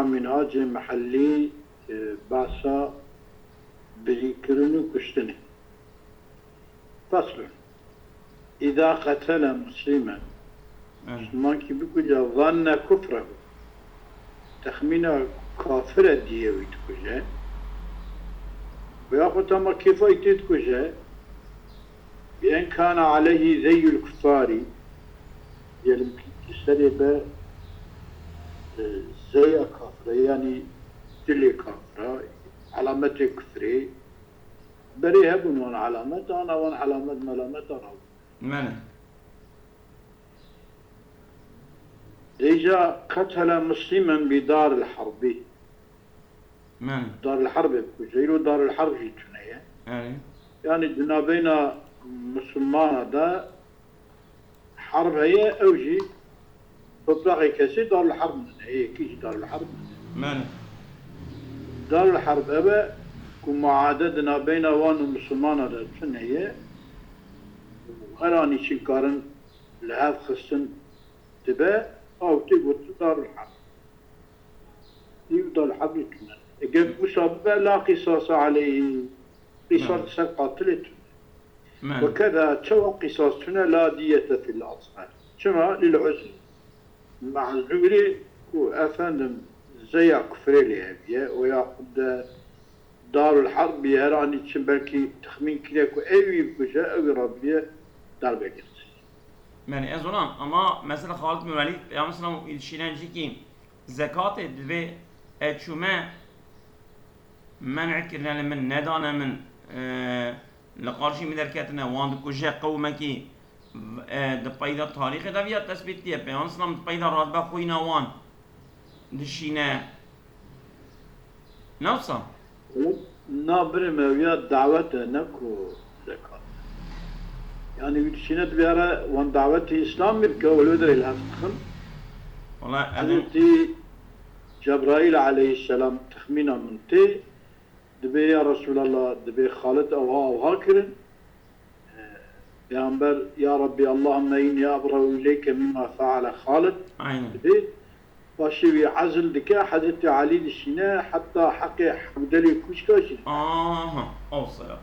منهاج محلي باسا بذكرن كشتنه. فصل: إذا قتل مسلما مسلمان كي بكجا ظن كفره تخمين كافر ديه ويتكجا ويأخذ تما كيف يتكجا بأن كان عليه زي الكفار يلمكن تسرب زي كافر يعني تلي كافر علامة كفري بريها بنون علامة أنا وان علامة ملامة أنا من إذا قتل مسلما بدار الحرب من دار الحرب بكجيلو دار الحرب جيتونية يعني جنابين مسلمان دا حرب هي أوجي تطلقي كسي دار الحرب من هي كيش دار الحرب من دار الحرب أبا كما عددنا بين وان مسلمان دا هي هراني شنكارن لهذا خصن تبا أو تقول دار الحرب دار الحرب يتمنى قد مصابة لا قصاص عليه قصاص قاتلت وكذا شو قصاصنا لا دية في الأطفال شما للعزل مع العمري أفندم زي كفريلي هبية ويأخذ دار الحرب يهراني تشمبركي تخمين كلاكو أيوي بكجا أوي ربية دار بكرت يعني أزولان أما مثلا خالد بن الوليد يا مثلا الشينانجي كي زكاة دبي أتشوما منع كرنا من ندانا من لقارشي مدركاتنا وان كجا قومكي دبايدا تاريخ دا بيا تثبيت دي بيان سلام دبايدا راد بخوينا وان دشينا نوصا نابر مويا دعوة نكو زكاة يعني يدشينا بيارا وان دعوة إسلام يبقى والودر الهفتخم والله حضرتي جبرائيل عليه السلام تخمينا منتي دبي يا رسول الله دبي خالد أوها كرن بيعنبر يا ربي اللهم إني أبرأ إليك مما فعل خالد دبي واشي عزل دكا حضرتي علي الشنا حتى حقي حمدلي كوشكاشي أوصل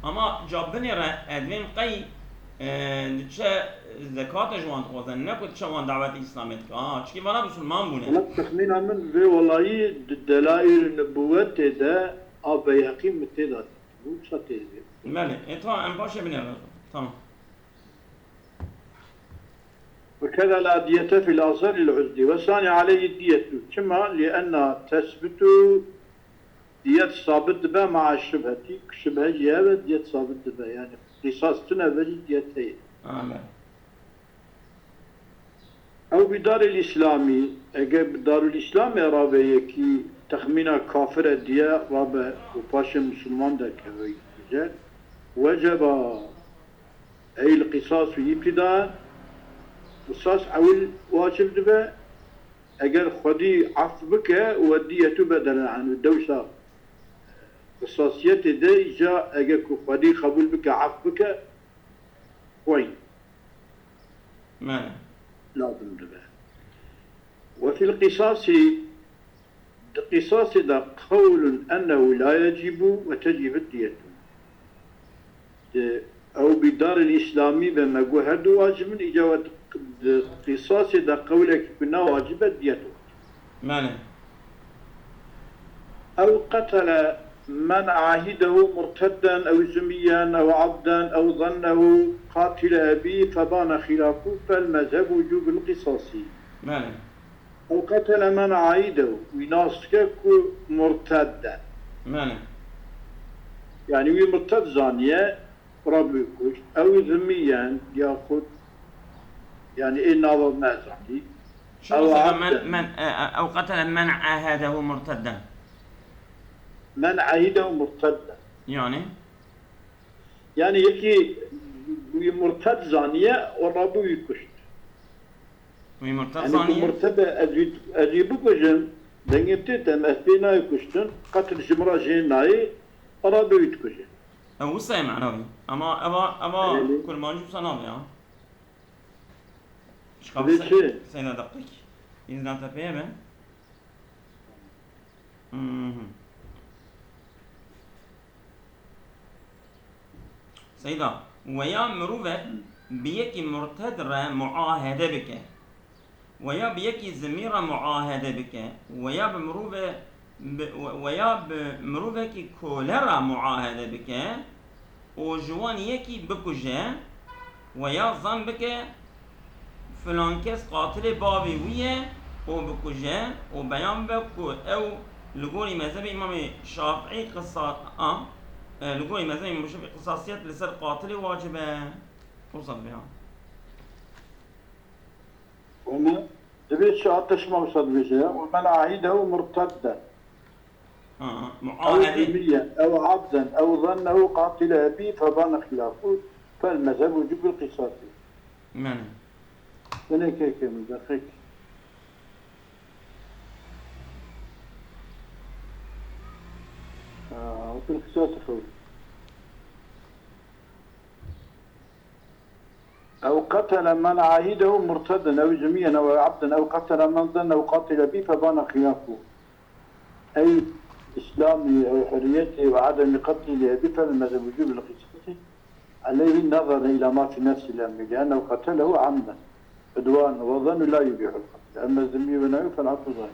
أما جابني أدمين قي نتشا زكاة جوان خوزن نكو تشا وان دعوة إسلامية تشكي وانا بسلمان بونه أنا تخمين من في والله دلائل النبوات ده أبي حقيم متداد مو شاتي مالي إنتوا أم باشا بني تمام وكذا لا دية في الأصل العزل والثاني عليه الدية كما لأن تثبت دية صابت بها مع الشبهة شبهة جهة دية صابت بها يعني قصاص تنبجي دية هي أو بدار الإسلامي أجاب بدار الإسلامي رابع كي تخمينا كافر دية رابع وباشا مسلمان دا كوي وجب أي القصاص في ابتداء قصاص أول واجب دبا أجل خدي عف بك ودية بدلا عن الدوشة قصاصية ده جاء أجل خدي قبول بك عف بك وين ما لازم دبا وفي القصاص ده قول أنه لا يجب وتجب الدية أو بدار الإسلامي بما جهد واجب من إجابة قصاص ده قولك كنا واجب الدية معنى أو قتل من عاهده مرتدا أو زميا أو عبدا أو ظنه قاتل أبيه فبان خلافه فالمذهب وجوب القصاص معنى أو قتل من عاهده ويناسك مرتدا معنى يعني وي مرتد زانية ربي كوش أو ذميا يأخذ يعني إن هذا ما زاني شو من أو قتل من عاهده مرتدا من عاهده مرتدا يعني يكي مرتد زانية والربو يكشت وي مرتد يعني زانية مرتد أجيبو كجن دنجبتي تمثلنا يكشتن قتل جمرة جيناي الربو يتكشت أو وصي معنوي أما كل ما نجيب صنام يا شقاب سينا دقيق إذا أنت فاهم سيدا ويا مروفة بيكي مرتد را معاهدة بك ويا بيكي زميرة معاهدة بك ويا بمروفة ويا بمروفة كي كولرا معاهدة بك وجوان يكي بكجة ويا ظن بك فلان كس قاتل بابي ويا وبكجة وبيان بكو او لقولي مذهب امام الشافعي قصة لقولي مذهب امام الشافعي قصاصيات لسر قاتل واجبة وصل بها ومن دبيت شاطش موصل بشيء ومن عهده مرتدا أو معاهدة ذميا أو عبدا أو ظنه قاتل أبيه فبان خلافه فالمذهب وجوب القصاص. من أنا كيف مدخك وفي القصاص خوف أو قتل من عهده مرتدا أو ذميا أو عبدا أو قتل من ظنه قاتل أبيه فبان خلافه أي إسلامي أو حريته وعدم قتله أبيه فالمذهب وجوب القصاص عليه النظر إلى ما في نفس الأمر لأنه قتله عمدا عدوان وظن لا يبيح القتل أما الذمي والنهي فالعفو ظاهر.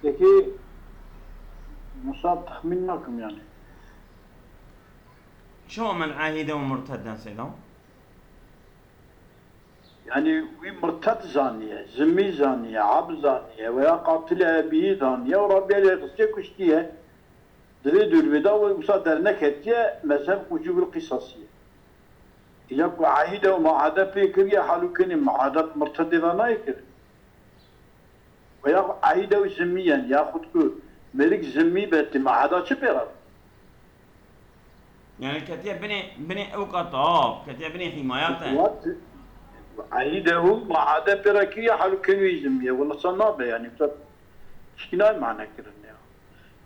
لكن مصاب تخمين معكم يعني شو من عاهده ومرتدا سيدا؟ يعني مرتد زانية ذمي زانية عبد زانية ويا قاتل أبيه زانية وربي عليه قصة كشتية دريد البدا وصادر نكتية مذهب وجوب القصاصية يبقى عهده ومعادة فكرية حالو كني معادة مرتد لا يكر ويا عهده ذميا ياخذ كل ملك ذمي بيت معادة شبيرة يعني كتير بني اوقات كتير بني حمايات عهده معادة بركية حالو كني ذمية ولا صنابة يعني شكنا معنى كده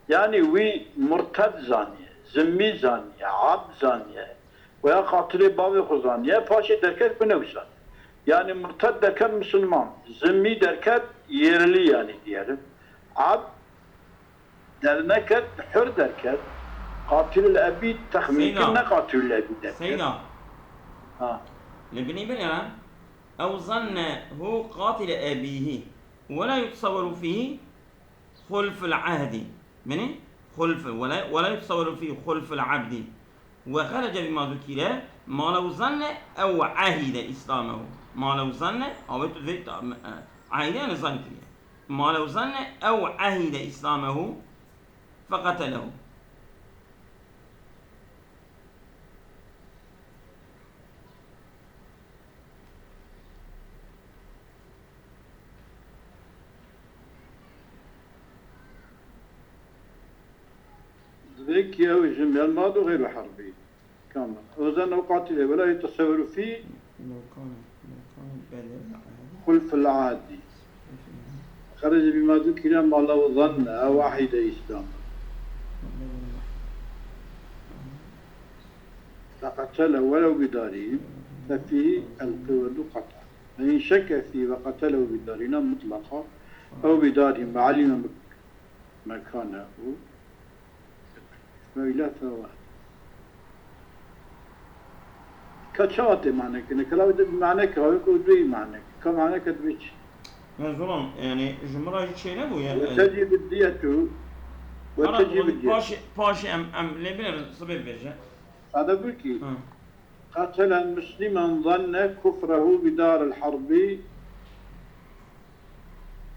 يعني وي مرتد زانية ذمي زانية عبد زانية ويا قاتل بابي خزانية فاشي دركت بنوشان يعني مرتد دركت مسلمان ذمي دركت يرلي يعني diyelim عبد درنكت حر دركت قاتل الأبي تخمين كنا قاتل الأبي دركت سيدا لبني بنيران أو ظن هو قاتل أبيه ولا يتصور فيه خلف العهد مني خلف ولا يتصور فيه خلف العبد وخرج بما ذكر ما لو ظن أو عهد إسلامه ما لو ظن أو عهد يعني ظن ما لو ظن أو عهد إسلامه فقتله ذكي أو الجميع الماضي غير حربي كامل وزن قاتل ولا يتصور فيه لو كان بدل خلف العادي خرج بما ذكر ما لو ظن أو عهد إسلام فقتله ولو بداره ففيه القول قطع فإن شك فيه وقتله بدارنا مطلقا أو بدار معلم مكانه فإلا فواحد كشاطئ معنى كنا كلاو معنى كلاو كودي معنى كمعنى كدبيش ظلم يعني جمرة شيء نبو يعني وتجب الدية وتجب الدية باش ام لبنر صبي بيجا هذا بكي قتل مسلما ظن كفره بدار الحرب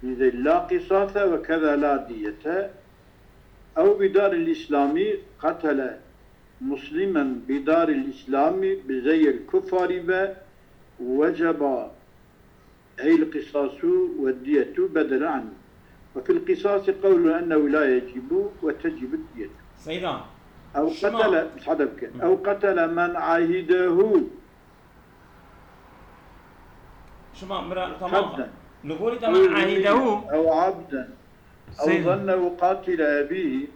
إذا لا قصاص وكذا لا دية أو بدار الإسلام قتل مسلما بدار الإسلام بزي الكفار وجب أي القصاص والدية بدلا عنه وفي القصاص قول أنه لا يجب وتجب الدية سيدا أو قتل صدقك أو قتل من عاهده شما مرا تمام نقول تمام عاهده أو عبدا أو ظنه قاتل أبيه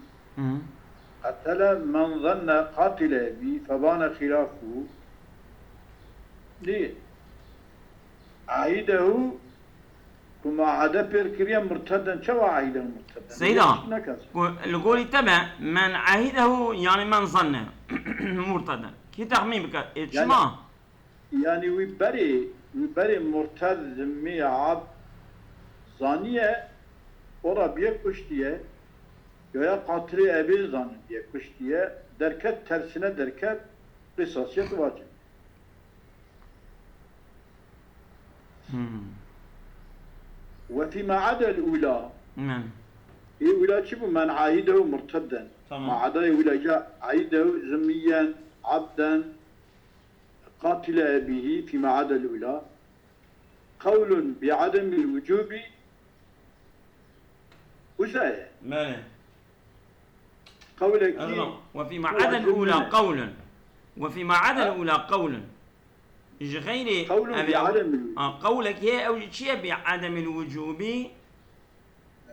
قتل من ظن قاتل أبيه فبان خلافه ليه عاهده وما عدا بيركريا مرتدا شو عايدا مرتدا سيدا نكاس القول تبع من عهده يعني من ظنه مرتدا كي تخمين بك شما يعني ويبري مرتد ذمي عبد زانية ورا بيه كشتيه يا قاتل أبي زان diye كشتيه دركت tersine derket kısasiyet vacip. وفيما عدا الأولى نعم الأولى شبه من عايده مرتدا ما عدا الأولى جاء عايده ذميا عبدا قاتل أبيه فيما عدا الأولى قول بعدم الوجوب وزاية ماله قولك وفيما عدا الأولى قول وفيما عدا الأولى قول غير قول بعدم قولك هي أو شيء بعدم الوجوب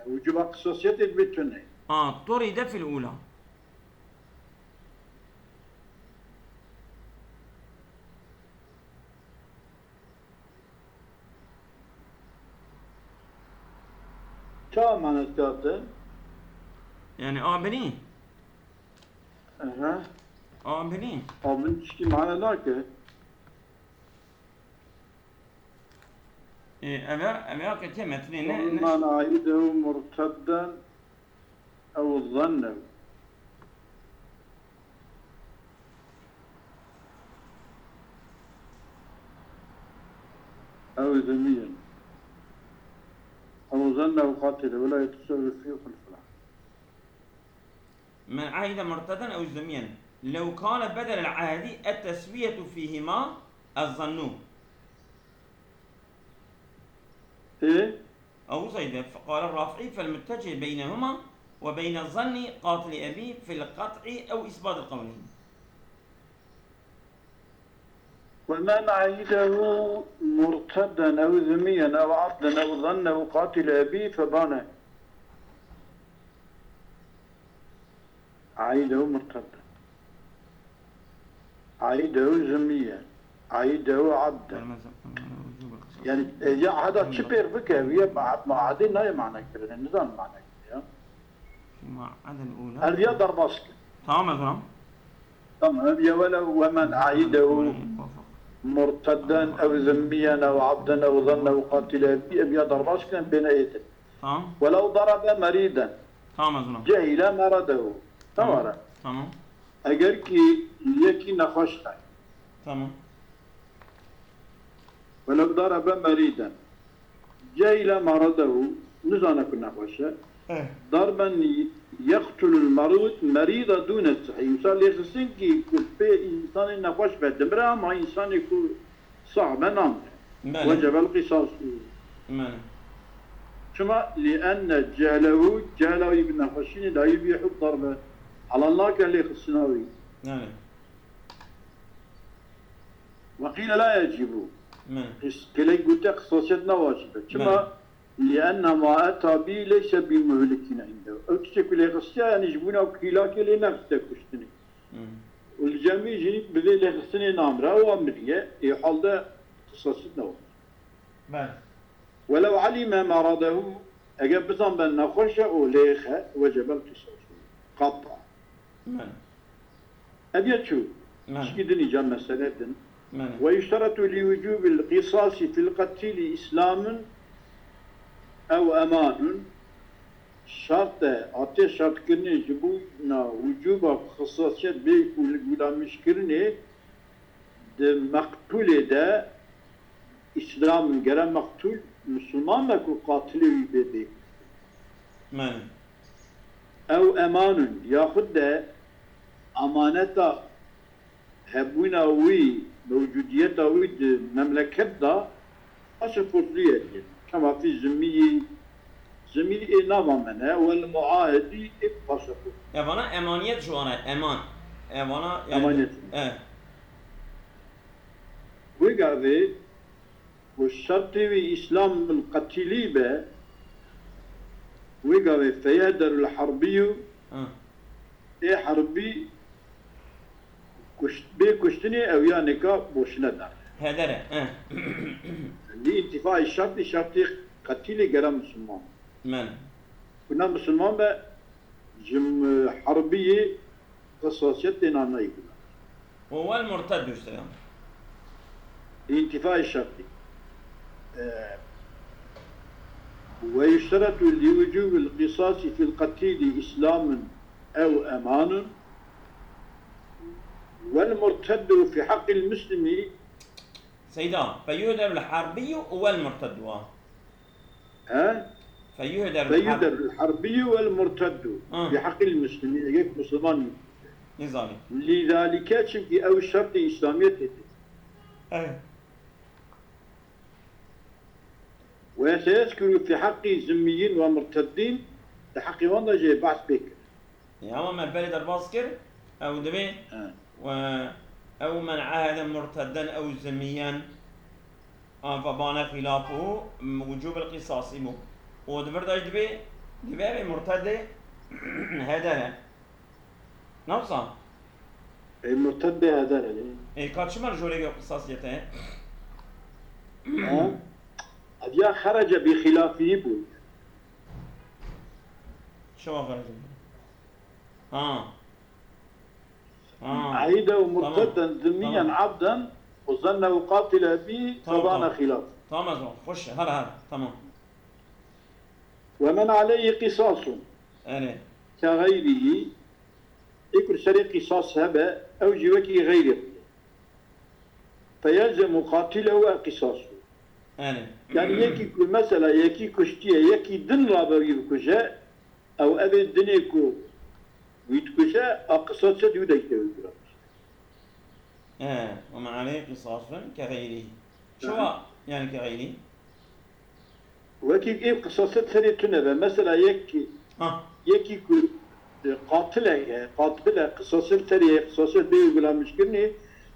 وجوب خصوصية البتونة طرد في الأولى شو معنى الكاتب؟ يعني بني بني من تشكي معنى ذاك أبا كتمة من عيده مرتدا أو ظنه أو ذميا أو ظنه قاتل ولا يتصرف فيه خلف له من عهد مرتدا أو ذميا لو كان بدل العهد التسوية فيهما الظن إيه؟ أو زيد فقال الرافعي فالمتجه بينهما وبين الظن قاتل أبي في القطع أو إثبات القولين ومن عيده مرتدا أو ذميا أو عبدا أو ظنه قاتل أبيه فبان عيده مرتدا عيده ذميا عيده عبدا يعني هذا شبير بك هي ما عادين لا معنى كده النظام معنى كده فيما عدا الأولى هل يقدر باسك تمام تمام ولو ومن عيده مرتدا أو ذميا أو عبدا أو ظنه قاتل أبي ضرباش كان بين أيدي ولو ضرب مريدا جهل مرضه تمام أجر كي يكي نخشته تمام ولو ضرب مريدا جهل مرضه نزانا كنا خشه ضربا يقتل المريض مريضا دون الصحي مثال يخصن كي كفي إنسان نخش بدمرة ما إنسان يكون صعب نام وجب القصاص شما لأن جهله ابن نخشين لا يبيح الضرب على الله كان يخصناوي وقيل لا يجب كلي قلت خصوصيتنا واجبة شما لأن ما أتى به ليس بمهلكين عنده أو تشكل يخصيا يعني يجبونه وكيلاك لنفسك كشتني والجميع جنيك بذي لخصني نامرة وأمرية يحال ده خصوصيتنا واجبة ولو علم مرضه أجاب بزن بأن نخش أوليخة وجب القصاص قطع أبيت شو شكدني جمع سنة ويشترط لوجوب القصاص في القتيل إسلام أو أمان شرط أتى شرط كني جبونا وجوب خصوصيات بيك ولا مشكلني ده مقتول ده إسلام جرى مقتول مسلمان ماكو قاتل يبدي أو أمان ياخد ده أمانة هبونا وي موجودية وي مملكة ده أشوفه كما في زميلي نظام منها والمعاهدي إبقى أمانة أمانية شو أنا أمانة أمانية وقاذي والشرط في إسلام القتيلي به وقاذي فيهدر الحربي إيه حربي كشتني أو يعني كا بوشنا دار هدره لانتفاء الشرط قتيل جرى مسلمان من كنا مسلمان جم حربية قصاصيتنا نايقنا هو المرتد يشتغل انتفاء الشرطي ويشترط لوجوب القصاص في القتيل إسلام أو أمان والمرتد في حق المسلم سيدان فيهدر الحربي والمرتد فيهدر فيدر الحربي والمرتد في حق المسلم يجيك مسلمان نظامي لذلك çünkü أو شرط إسلامية وسيذكر في حق ذميين ومرتدين لحق وانا جاي بعث بك يا أما البلد الباسكر أو دبي أو من عاهد مرتدا أو ذميا فبان خلافه وجوب القصاص مو ودبر داش دبي مرتد هذا نفسه المرتد هذا كاتش مرجولي قصاصيته هذا خرج بخلافه بو شو خرج عيدا ومرتدا ذميا عبدا وظنه قاتلا به فبان خلاف تمام خش هلا تمام ومن عليه قصاص كغيره يكون سري قصاص هبه أو جوكي غيره فيلزم قاتله قصاصه يعني يكي كل مسألة يكي كشتية يكي دن رابوي بكجا أو أبي دنيكو ويتكجا قصاص ديودا يتوي ومن عليه قصاص كغيره شو يعني كغيره؟ وكي إيه قصاصات سري تنبه مثلا يكي كل قاتله قصاصات سري قصاصات بيقولها مشكلني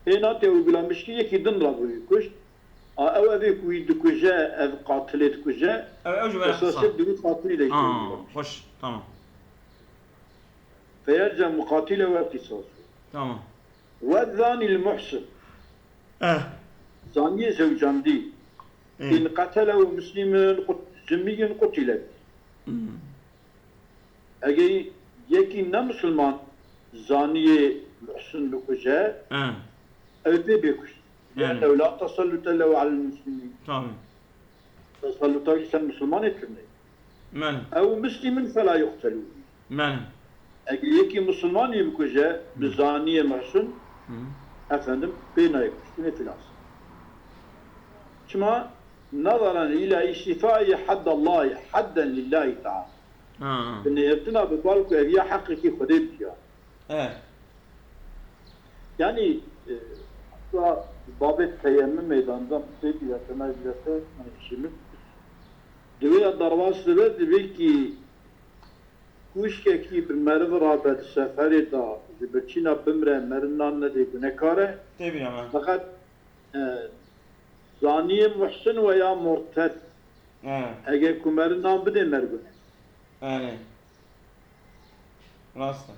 هنا تيقولها مشكلة يكي دن رابوي كش أو أبيك ويدكجا أو قاتلت كجا قصاصات ديودا قاتله يتوي خش تمام فيلزم قاتله وقصاصه تمام والثاني المحسن زانية زوجان دي إن قتله مسلم ذمي قتل أجي يكي نمسلمان زانية محسن لكجا أو بيبكش لأنه لا تسلط له على المسلمين تسلط له المسلمان يترني أو مسلم فلا يقتل أجي يكي مسلمان يبكجا بزانية محسن أفندم بين يكشتني في الأصل كما نظرا إلى استيفاء حد الله حدا لله تعالى إن يبتنا ببالك هي حقك خديبتها يعني باب التيمم ميدانdan bir yatına bilese şimdi diyor darvası ve diyor ki kuşkeki bir merve rabet seferi da zibçina bimre merinan ne diyor ne kare tabii ama fakat zaniye muhsin veya murted eğer kumerinan bir de mergun yani rasta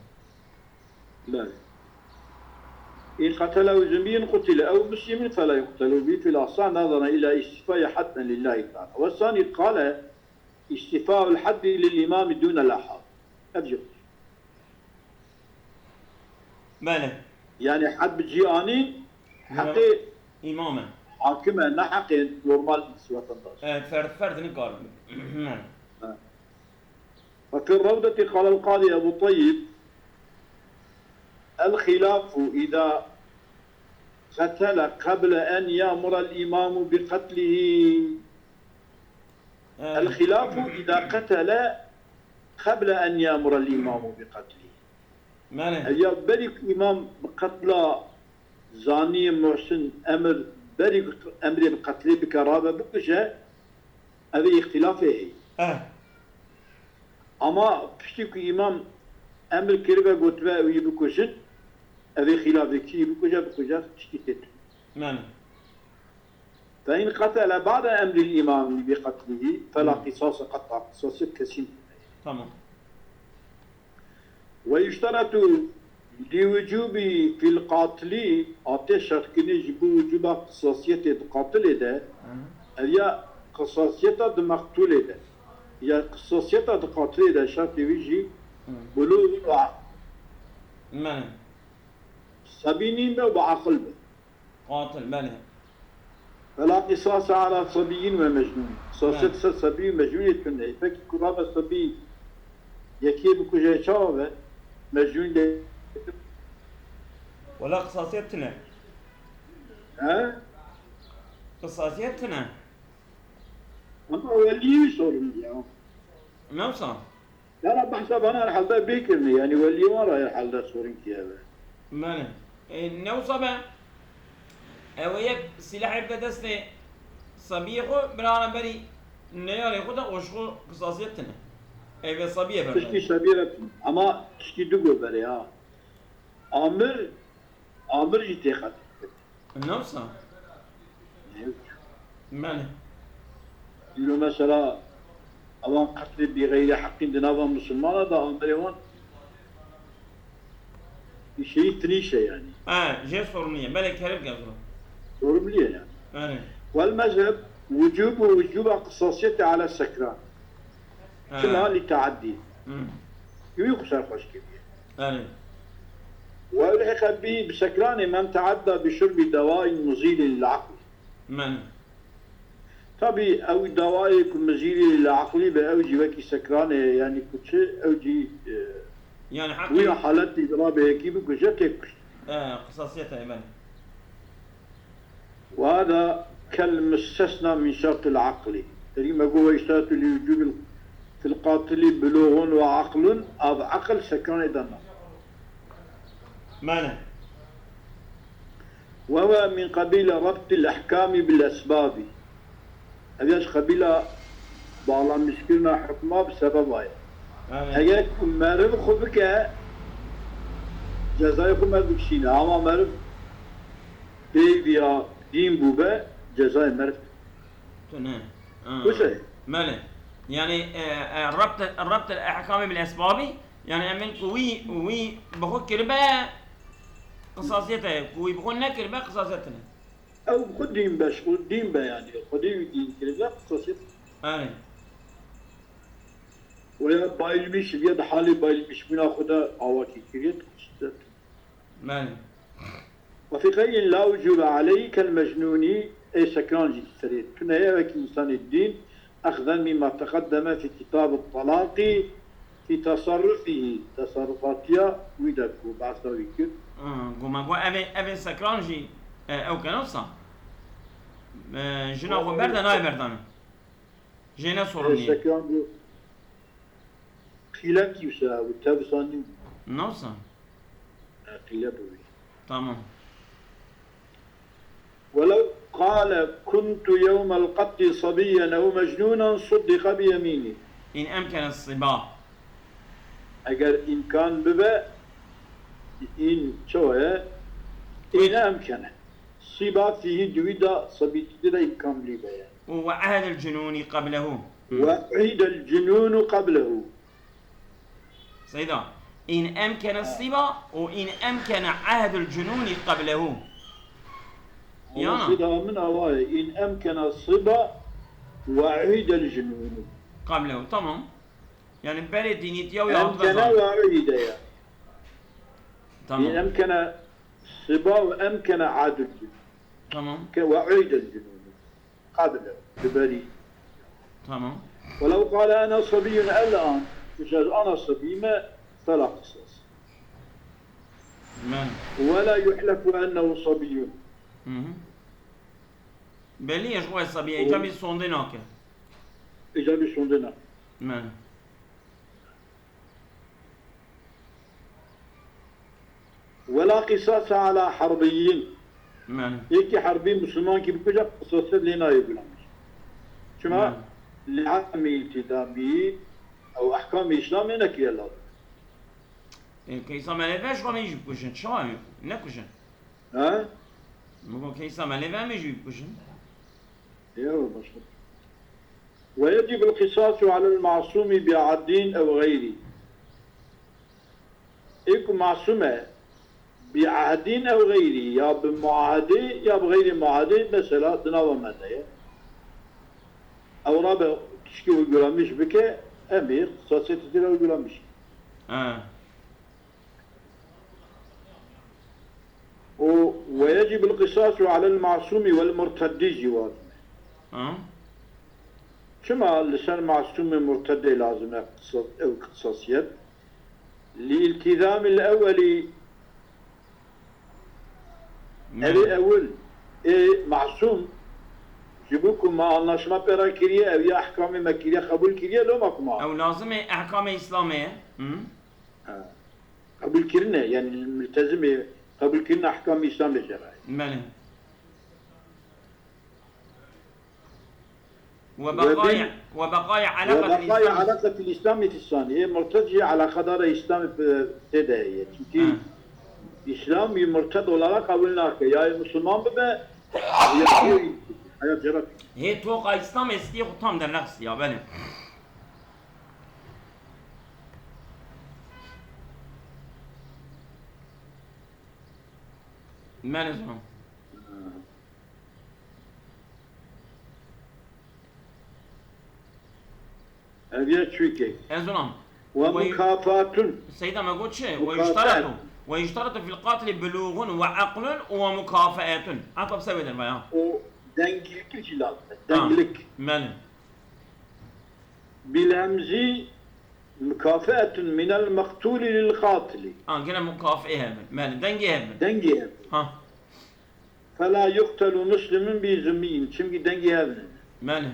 لا إن قتله ذمي قتل أو مسلم فلا يقتل به في الأصل نظرا إلى استيفاء حد لله تعالى والثاني قال استيفاء الحد للإمام دون الأحد أبجد بله يعني حد بجياني حقي إمامه حاكمه نحقي نورمال نسوة فرد نقار وفي الروضة قال القاضي أبو طيب الخلاف إذا قتل قبل أن يأمر الإمام بقتله الخلاف إذا قتل قبل أن يأمر الإمام بقتله يا بريك إمام قتل زاني محسن أمر بريك أمر بقتله بكرامة بكشة هذا اختلافه أما بشتك إمام أمر كربة قتبة ويبكشن هذا خلافه كي بكشة تشتيت فإن قتل بعد أمر الإمام بقتله فلا قصاص قطع قصاص كسين تمام ويشترط لوجوب في القاتل أتى شرط كنيج بوجوب قصاصية القاتل ده هي قصاصيته د مقتول ده يا قصاصيته د قاتل ده شرط يجي بلوغ وعقل بله صبي به وعقل به قاتل بله فلا قصاص على صبي ومجنون قصاصية صبي ومجنون يتكون فكي كرابة صبي يكيب كجا شابه مجنون ده ولا قصاصيتنا ها قصاصيتنا أما ولي صورني يعني نوصل لا لا بحسب أنا الحلقة بيكرني يعني ولي ورا الحلقة صورني كيابه بله نوصل اويك سلاح يبدا دستي صبيخو برانا بري نيالي خدا وشخو قصاصيتنا اي صبيه تشكي بري سبيرة أما تشكي دوغو بري ها عامر جيتي خد نوصل بله يقولوا مثلا أوان قتل بغير حق دنابا مسلمانة دا عامر شيء تنيشة يعني جي صورنيه بله كرب قصره صورم ليه يعني بله والمذهب وجوب قصاصيته على السكران كلها لتعدي يخسر خوش كبير بله ويلحق به بسكران من تعدى بشرب دواء مزيل للعقل بله طبي او دواء مزيل للعقل باوجي وكي سكران يعني كتش اوجي يعني ويا حقي حالات اضراب كيف كجتك قصاصيتها بله وهذا كالمستثنى من شرط العقل تريما قوة يشترط لوجوب في القاتل بلوغ وعقل أو عقل سكران دنا بله وهو من قبيل ربط الأحكام بالأسباب هذا قبيلة بعض مسكيننا حكمها بسبب هاي بله هيك مرض خبك جزايكم مرض شينا أما مرض بيا دين بوبا جزاي مرض تمام وش هي؟ بله يعني ربط الاحكام بالاسباب يعني امن وي بخو كربا قصاصيتها وي بخو نكربا قصاصيتنا أو خد دين باش خد دين با يعني خد دين كذا قصص بله ويا بايلمش بيد حالي بايلمش من أخذها أواكي كريت قصة بله وفي غير لا وجوب عليه كالمجنون أي سكران جي سريت كنا يا إنسان الدين أخذا مما تقدم في كتاب الطلاق في تصرفاتها ويدكو بعث ويكر قوما ابي سكرانجي او كنوصا جنا بردا ناي بردانه جينا صورني سكران خلاف يسا وتابساني نوصا خلاف بوي تمام ولو قال كنت يوم القتل صبيا أو مجنونا صدق بيمينه ان امكن الصبا اگر امکان ببه این چوه این امکنه صبا فيه دويدا صبيتي دا امكان بليبه يعني وعهد الجنون قبله وعيد الجنون قبله سيدا ان امكن الصبا وان امكن عهد الجنون قبله يانا صدا من أواي إن أمكن الصبا وعيد الجنون قبله تمام يعني بلي دينيتيا أمكن ويا وعيد يعني إن تمام أمكن الصبا وأمكن عاد الجنون تمام وعيد الجنون قبله ببري تمام ولو قال أنا صبي الآن مشان أنا صبي ما فلا قصص من ولا يحلف أنه صبي بلي شوي الصبي ايجابي صوندي ناكه إجابة شوندنا من ولا قصاص على حربيين من يكي حربي مسلمان كي بكجا قصاص لنا يقولون شما العام التدامي أو أحكام الإسلام نكي الله كيسا ملفاش وما يجي بكوشن شو نكوشن ها ممكن كيسا ملفا ما يجي بكوشن يا بشر ويجب القصاص على المعصوم بعدين أو غيره يكون معصومة بعهدين أو غيره يا بمعاهدة يا بغير معاهدة مثلا تناوى ماذا Avrabe kişi uygulamış bike emir sosyetesine uygulamış. ويجب القصاص على المعصوم والمرتد جواز. شما لسان معصوم مرتد لازم قصاصيات لالتزام الأول الأول معصوم جبوكم ما anlaşma pera kiriye ev ya ahkam-ı mekkiye kabul kiriye lo makma. Ev lazım ahkam-ı İslamiye. Kabul kirine yani mültezim kabul kirine ahkam-ı İslam becera. Bale. وبقايا علاقة الإسلام في الثانية مرتجع على قدر الإسلام في تداية. Çünkü İslam مرتد olarak kabul nakı. Ya Müslüman be ya hayat cerat. He toka İslam istiyor tam der nafs ya benim. Ben zaman. هذه شويكي أزلام ومكافآت سيدنا ما قلت شيء مكافآت. ويشترط في القاتل بلوغ وعقل ومكافآت عقب سوي ذا البيان دنجلك الجلال دنجلك ماله بالهمز مكافأة من المقتول للقاتل قلنا مكافئة ماله دنجي دنجي ها فلا يقتل مسلم بذمي çünkü dengi هذا ماله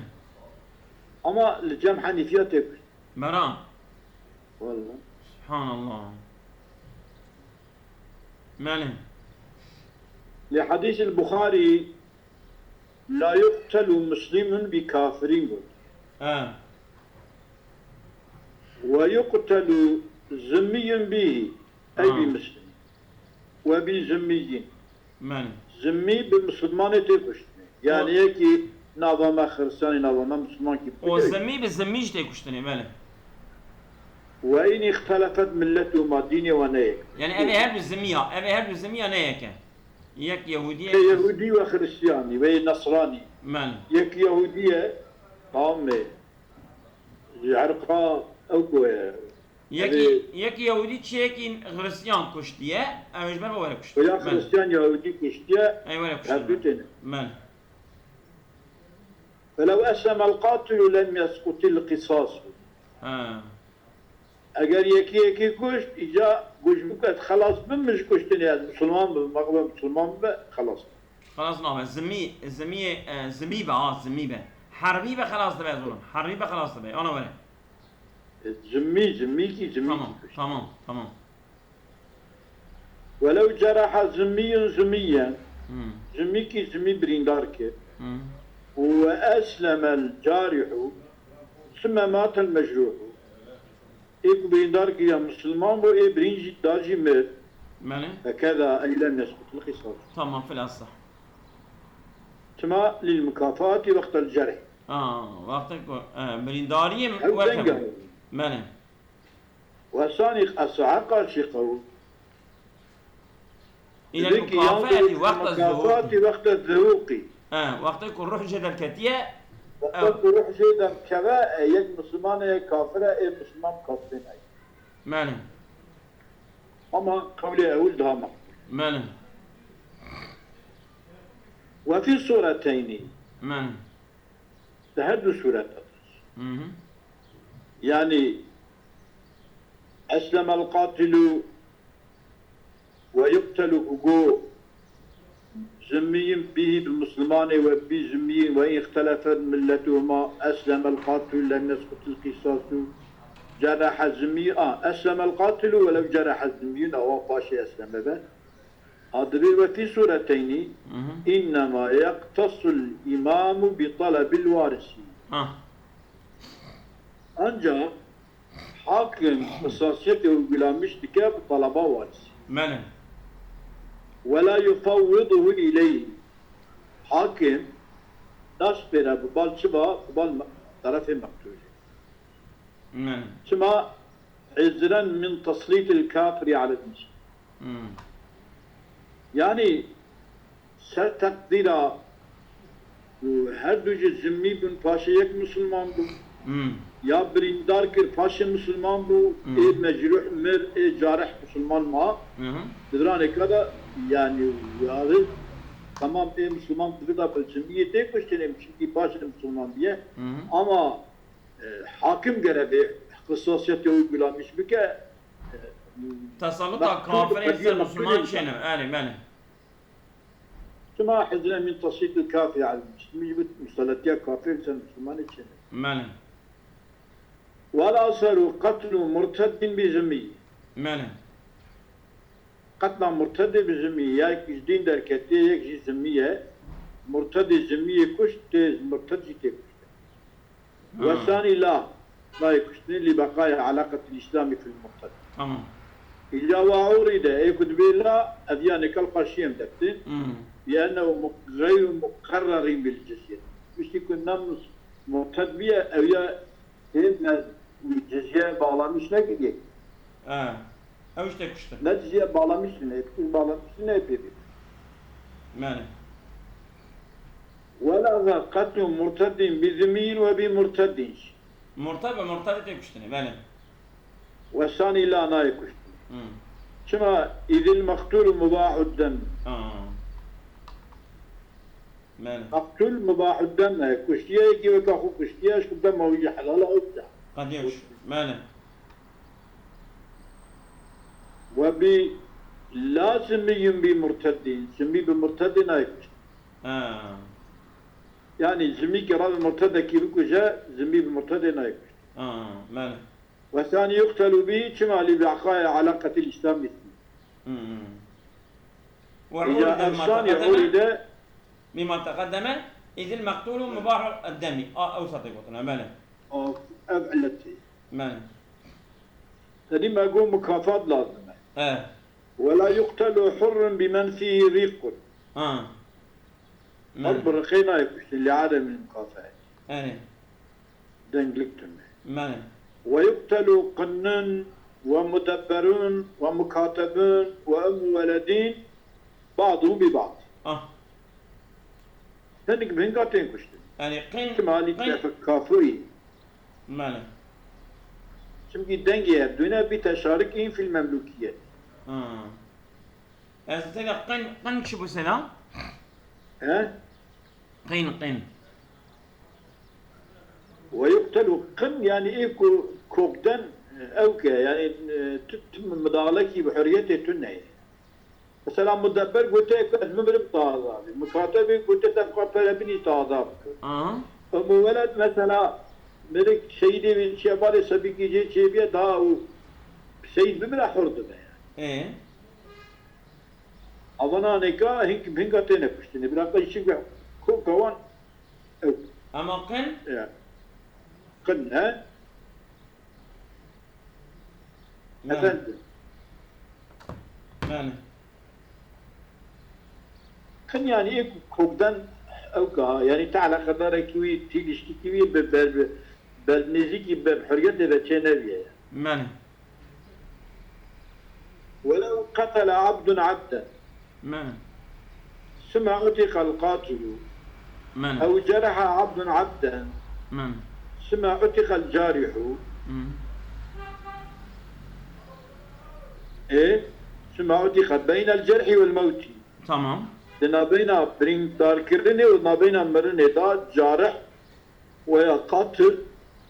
ama الجمع حنيفيات يكفي مرام والله سبحان الله ماله لحديث البخاري لا يقتل مسلم بكافر ويقتل ذمي به أي بمسلم وبذمي ماله ذمي بمسلمان تكشت يعني يكي نظام خرساني نظام مسلمان كي والذمي بالذميج تكشتني ماله وإن اختلفت ملتهما ديني ونيك يعني أبي هرب الذمية نيك يك يهودية يهودي وخريستياني ونصراني ماله يك يهودية قام عرقا أو كوية يك يهودي تشيكين خريستيان كشتية أو إجبار ولا كشتية ويا خريستيان يهودي كشتية أي ولا كشتية ماله فلو أسلم القاتل لم يسقط القصاص اگر یکی کشت ایجا گوش بکت خلاص بمش کشتنی از مسلمان به مقبل مسلمان به خلاص نعم زمي به حربي به خلاص ده زلم حربي به خلاص ده انا ولا زمي کی تمام ولو جرح زميا زمي کی زمي بريندار كي واسلم الجارح ثم مات المجروح إيه بريندار كي مسلمان بو إيه برينجي داجي مات ماله هكذا أي لم يسقط القصاص تمام في الأصح تما للمكافآت وقت الجرح وقتك برينداري وكم ماله وثاني أصعق شقه إلى المكافأة وقت الذوق وقتك الروح جد الكتية وقت روح جيدا كذا يك مسلمان يك كافر يك مسلمان كافرين أي ماله أما قولي أول دهما ماله وفي صورتين ماله تهدوا سورة يعني أسلم القاتل ويقتل هجو ذمي به بالمسلمان وبذمي وإن اختلفت ملتهما أسلم القاتل لم يسقط القصاص جرح الذمي أسلم القاتل ولو جرح الذمي أو باشي أسلم به هذا وفي سورتين إنما يقتص الإمام بطلب الوارث ancak hakim hassasiyet uygulamış ki bu talaba varız. ماله ولا يفوضه إليه hakim daş bera bu balçıba bu bal tarafı maktul. ماله ثم عذرا من تسليط الكافر على المسلم. Yani ser takdira وهر دوجه زمي بن پاشا یک مسلمان بو یا بریندار کر پاشا مسلمان بو ای مجروح مر ای جارح مسلمان ما درانه کدا yani yani tamam ey Müslüman da bilsin tek kuşteneyim çünkü başka Müslüman diye ama hakim görevi kısasiyeti uygulamış bir ke تسلط الكافر يصير مسلمان شنو؟ أنا ما حزنا من تسليط الكافر على المسلمين يجب مسلطية كافر إنسان مسلمان شنو؟ ماله ولا أصل قتل مرتد بذمي ماله قتل مرتد بذمي ياك جدين دركتي ياك جي ذمية مرتد ذمية كشت مرتد جي كشت والثاني لا يكشتني لبقايا علاقة الإسلام في المرتد تمام إلا وعورد أي كتب الله أديان كالقشيم دكتين لأنه غير مقرر بالجزية مش يكون نمس مرتد بيه أو يا هم الجزية bağlamış ne gidiyor? أو إيش تكشته؟ Ne cizye bağlamış ne? Bütün bağlamış ne yapıyor? ماله ولا قتل مرتد بذمي وبمرتد مرتد تكشتني ماله والثاني لا نايكش شما إذ المقتول مباح الدم ماله مقتول مباح الدم كشتيه يجي وكاخو كشتيه شو دم هو حلال أو بتاع قد يوش ماله لا سمي بمرتدين سمي بمرتدين نايكش يعني زمي كرام المرتد كيف كجا زمي بمرتدين نايكش ماله والثاني يقتل به كما لبقاء علاقة الإسلام مثله. إذا الثاني ولد مما تقدم إذ المقتول مباح الدم أوسط قطنا ماله أفعلته ماله تدي ما يقول مكافأة لازمة ولا يقتل حر بمن فيه ريق حرب رقينا يكشف لعدم المكافأة دنجلكتم ماله ويقتل قنن ومدبرون ومكاتبون وأم ولدين بعضهم ببعض هنك بهنقاتين كشتن يعني قن كمالي كافري ماله çünkü denge yaptığına bir teşarik in fil memlukiyet. أستاذ قن شو بسلا؟ ها؟ قن ويقتل قن يعني ايه كوكدن اوكي يعني تتم مداخلتي بحريته تنهي مثلا مدبر قلت لك المبرم طازه مكاتب قلت لك تبقى بني طازه ولد مثلا مرك سيدي من شباب سبيكي جي شيبيه دا سيد بمرا حرد به ايه avana neka hingate ne piştini biraz da işi kovan ama qin ya qin ha efendim yani qin yani kokdan اوكا يعني تعال قدرك كوي تيجي كوي بالنزيكي بحريته بتشنبيه من ولو قتل عبد عبدا من سمع أتق القاتل من أو جرح عبد عبدا من سمع أتق الجارح إيه سمع أتق بين الجرح والموت تمام لنا بين برين دار كرني ونا بين مرني دا جارح ويا قاتل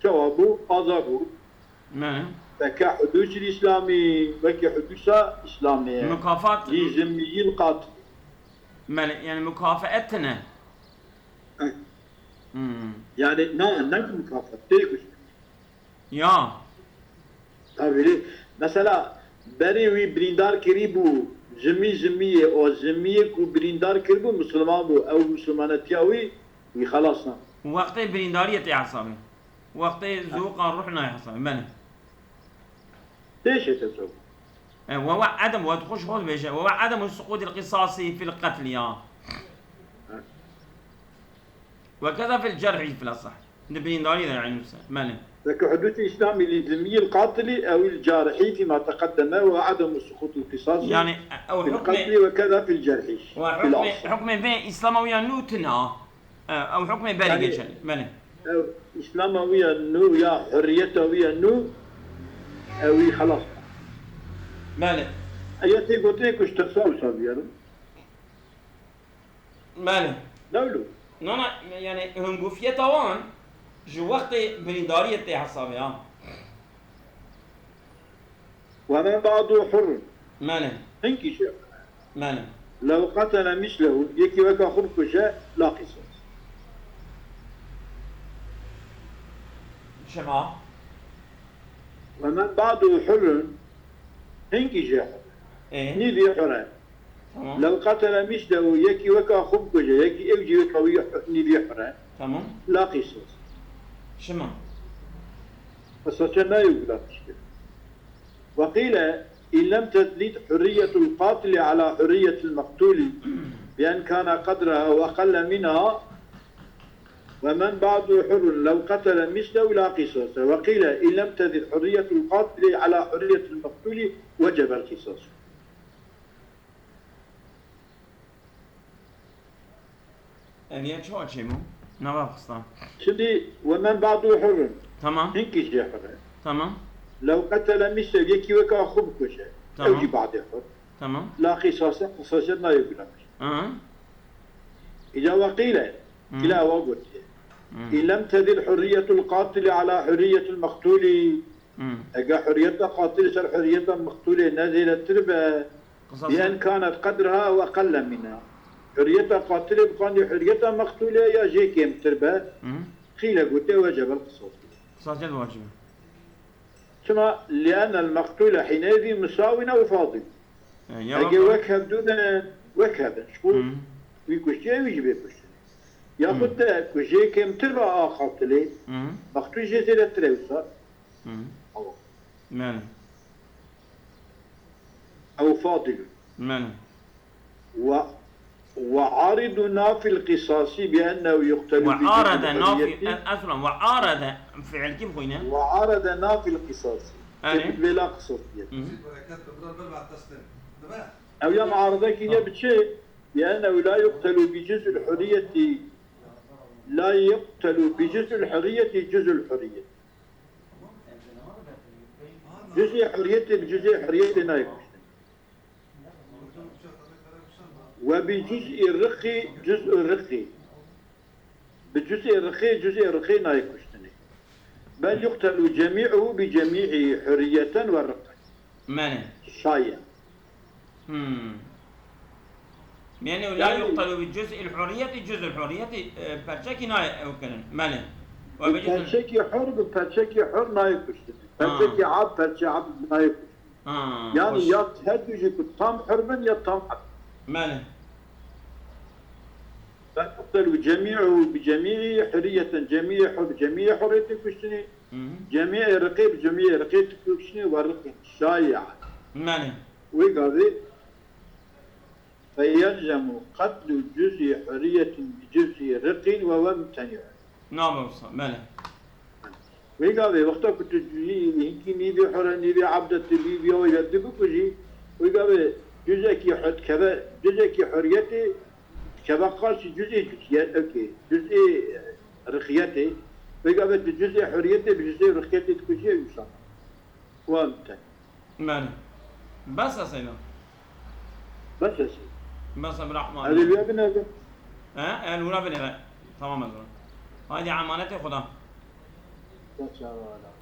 جوابه عذابه من كحدوث الإسلامي وكحدوث إسلامية مكافأة لزمي القاتل يعني مكافأتنا يعني نك مكافأة تيجي يا tabii mesela beni brindar kiribu zimmiye o zimmiye ku brindar kiribu Müslüman bu ev Müslümanetiyavi ve خلاصنا وقت بريندارية يا حسابي وقت ذوق روحنا يا حسابي من ليش تسوي وهو عدم وتخش خذ بيش وهو عدم السقوط القصاصي في القتل يا وكذا في الجرح في الأصح بريندارية يعني من لكن حدوث الإسلامي للذمي القاتل أو الجارحي فيما تقدم وعدم السقوط القصاصي يعني أو في القتل وكذا في الجرح حكم بين إسلاموية نوتنا او حكم بالغ يعني- geçerli. بله. أو إسلام ويا نو يا حريته ويا نو أو خلاص بله. أياتي قلت لك وش تخسر سابيرو بله. دولو نه يعني هم گفیه توان جو وقت بریداریت حسابه ها. ومن بعضه حر بله. هنكي شيء بله. لو قتل مثله يكي وكا خركشة لا قصاص شما ومن بعضه حر هنكي شيء ايه نيدي حرة تمام لو قتل مثله يكي وكا خركشة يكي اوجي وكا نيدي حرة تمام لا قصاص شما قصاص لا يقدر مشكلة وقيل إن لم تزيد حرية القاتل على حرية المقتول بأن كان قدرها وأقل منها ومن بعضه حر لو قتل مثله لا قصاص وقيل إن لم تزد حرية القاتل على حرية المقتول وجب القصاص يعني شو أشيمو نبغى خصنا سدي ومن بعضه حر تمام هنكي شيء حر تمام لو قتل مثله يكي وكا خبكشه تمام. أو بعد حر تمام لا قصاص قصاص لا يقدر اه إذا وقيل كلا وقت إن لم تزد حرية القاتل على حرية المقتول أجا حرية القاتل صار حرية المقتول نزلت تربة بأن كانت قدرها وأقل منها حرية القاتل بقان حرية المقتول يا جي كم تربة قيل قلت وجب القصاص قصاص جد واجبه ثم لأن المقتول حينئذ مساو أو فاضل أجا وكهب دون وكهب شكون ويكشتي ويجيب يكشتي ياخد كشي كم تربة قاتلة مقتول جزيرة تروسا ماله أو فاضل ماله وعارضنا في القصاص بأنه يقتل وعارض نافي أصلا وعارض فعل كيف خوينا وعارضنا في القصاص أنا بلا قصاص أو يا معارضة كي بشيء بأنه لا يقتل بجزء الحرية لا يقتل بجزء الحرية جزء الحرية جزء حرية بجزء حرية لا يقتل وبجزء الرقي جزء الرقي بجزء الرقي جزء الرقي لا يقتل بل يقتل جميعه بجميع حرية والرقي ماله شايع يعني لا يقتل بجزء الحرية جزء الحرية برشاكي ناي وكلن ماله برشاكي حر برشاكي حر ناي كشتن برشاكي عبد برشاكي عبد ناي كشتن يعني يا تهدج كتام حربا يا تام عبد ماله فيقتل جميعه بجميع حرية جميع حرية كشتني جميع رقيب جميع رقيب كشتني ورقي شايع ماله وقاضي فيلزم قتل جزء حرية بجزء رق وهو ممتنع. نعم ماله. وقاضي وقتها كنت تجي هيك نيبي حرة نيبي عبدة نيبي هو يدبك وجي وقاضي جزء كي حد كذا جزء كي حريتي كذا قاش جزء أوكي جزء رقيتي وقاضي جزء حريتي بجزء رقيتي تكشي إنسان وممتنع. ماله. بس أسينا. بس أسينا. بس برحمة هذا اللي بنا هذا. الأولى بنا تمام الأولى. هذه عمانتي خدا.